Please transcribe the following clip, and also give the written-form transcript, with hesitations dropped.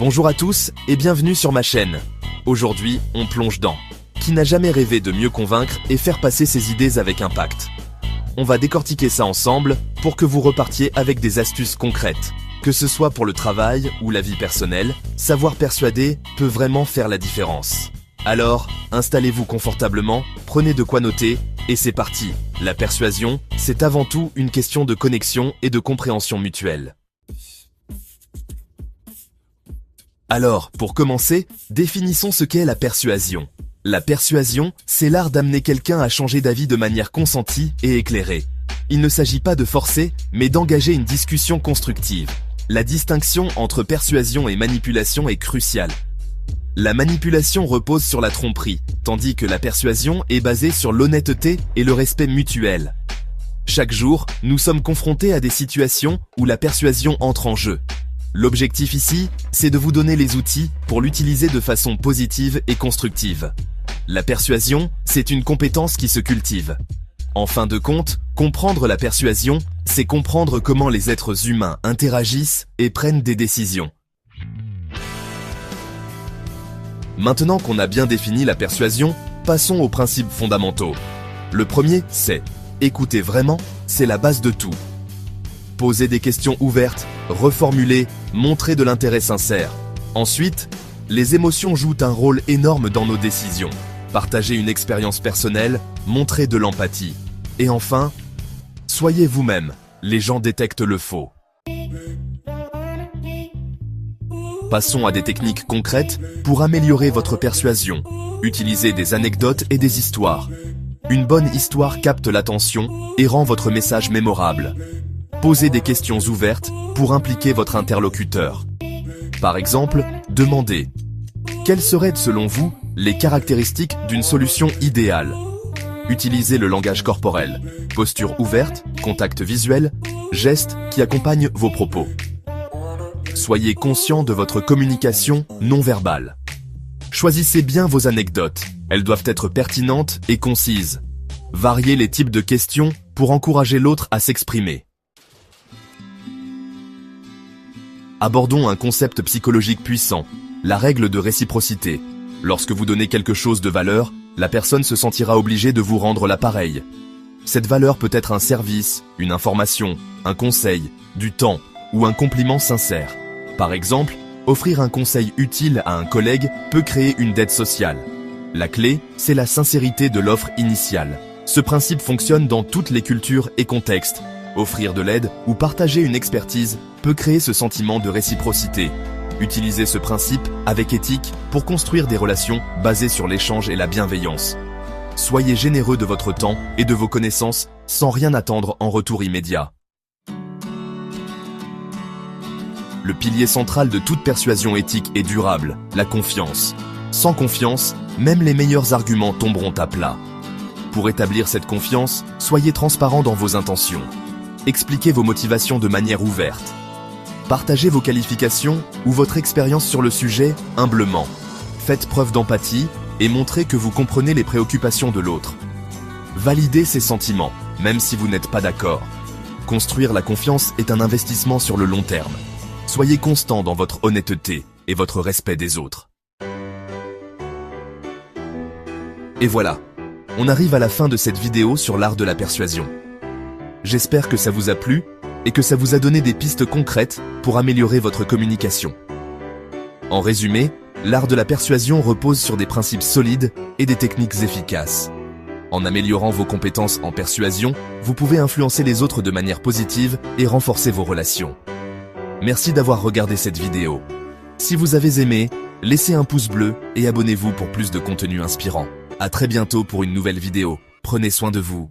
Bonjour à tous et bienvenue sur ma chaîne. Aujourd'hui, on plonge dans Qui n'a jamais rêvé de mieux convaincre et faire passer ses idées avec impact. On va décortiquer ça ensemble pour que vous repartiez avec des astuces concrètes. Que ce soit pour le travail ou la vie personnelle, savoir persuader peut vraiment faire la différence. Alors, installez-vous confortablement, prenez de quoi noter, et c'est parti. La persuasion, c'est avant tout une question de connexion et de compréhension mutuelle. Alors, pour commencer, définissons ce qu'est la persuasion. La persuasion, c'est l'art d'amener quelqu'un à changer d'avis de manière consentie et éclairée. Il ne s'agit pas de forcer, mais d'engager une discussion constructive. La distinction entre persuasion et manipulation est cruciale. La manipulation repose sur la tromperie, tandis que la persuasion est basée sur l'honnêteté et le respect mutuel. Chaque jour, nous sommes confrontés à des situations où la persuasion entre en jeu. L'objectif ici, c'est de vous donner les outils pour l'utiliser de façon positive et constructive. La persuasion, c'est une compétence qui se cultive. En fin de compte, comprendre la persuasion, c'est comprendre comment les êtres humains interagissent et prennent des décisions. Maintenant qu'on a bien défini la persuasion, passons aux principes fondamentaux. Le premier, c'est écouter vraiment, c'est la base de tout. Poser des questions ouvertes, reformuler, montrer de l'intérêt sincère. Ensuite, les émotions jouent un rôle énorme dans nos décisions. Partagez une expérience personnelle, montrez de l'empathie. Et enfin, soyez vous-même, les gens détectent le faux. Passons à des techniques concrètes pour améliorer votre persuasion. Utilisez des anecdotes et des histoires. Une bonne histoire capte l'attention et rend votre message mémorable. Posez des questions ouvertes pour impliquer votre interlocuteur. Par exemple, demandez « Quelles seraient selon vous les caractéristiques d'une solution idéale ?» Utilisez le langage corporel, posture ouverte, contact visuel, gestes qui accompagnent vos propos. Soyez conscient de votre communication non verbale. Choisissez bien vos anecdotes, elles doivent être pertinentes et concises. Variez les types de questions pour encourager l'autre à s'exprimer. Abordons un concept psychologique puissant, la règle de réciprocité. Lorsque vous donnez quelque chose de valeur, la personne se sentira obligée de vous rendre l'appareil. Cette valeur peut être un service, une information, un conseil, du temps ou un compliment sincère. Par exemple, offrir un conseil utile à un collègue peut créer une dette sociale. La clé, c'est la sincérité de l'offre initiale. Ce principe fonctionne dans toutes les cultures et contextes. Offrir de l'aide ou partager une expertise peut créer ce sentiment de réciprocité. Utilisez ce principe avec éthique pour construire des relations basées sur l'échange et la bienveillance. Soyez généreux de votre temps et de vos connaissances sans rien attendre en retour immédiat. Le pilier central de toute persuasion éthique et durable, la confiance. Sans confiance, même les meilleurs arguments tomberont à plat. Pour établir cette confiance, soyez transparent dans vos intentions. Expliquez vos motivations de manière ouverte. Partagez vos qualifications ou votre expérience sur le sujet humblement. Faites preuve d'empathie et montrez que vous comprenez les préoccupations de l'autre. Validez ses sentiments, même si vous n'êtes pas d'accord. Construire la confiance est un investissement sur le long terme. Soyez constant dans votre honnêteté et votre respect des autres. Et voilà, on arrive à la fin de cette vidéo sur l'art de la persuasion. J'espère que ça vous a plu et que ça vous a donné des pistes concrètes pour améliorer votre communication. En résumé, l'art de la persuasion repose sur des principes solides et des techniques efficaces. En améliorant vos compétences en persuasion, vous pouvez influencer les autres de manière positive et renforcer vos relations. Merci d'avoir regardé cette vidéo. Si vous avez aimé, laissez un pouce bleu et abonnez-vous pour plus de contenu inspirant. À très bientôt pour une nouvelle vidéo. Prenez soin de vous.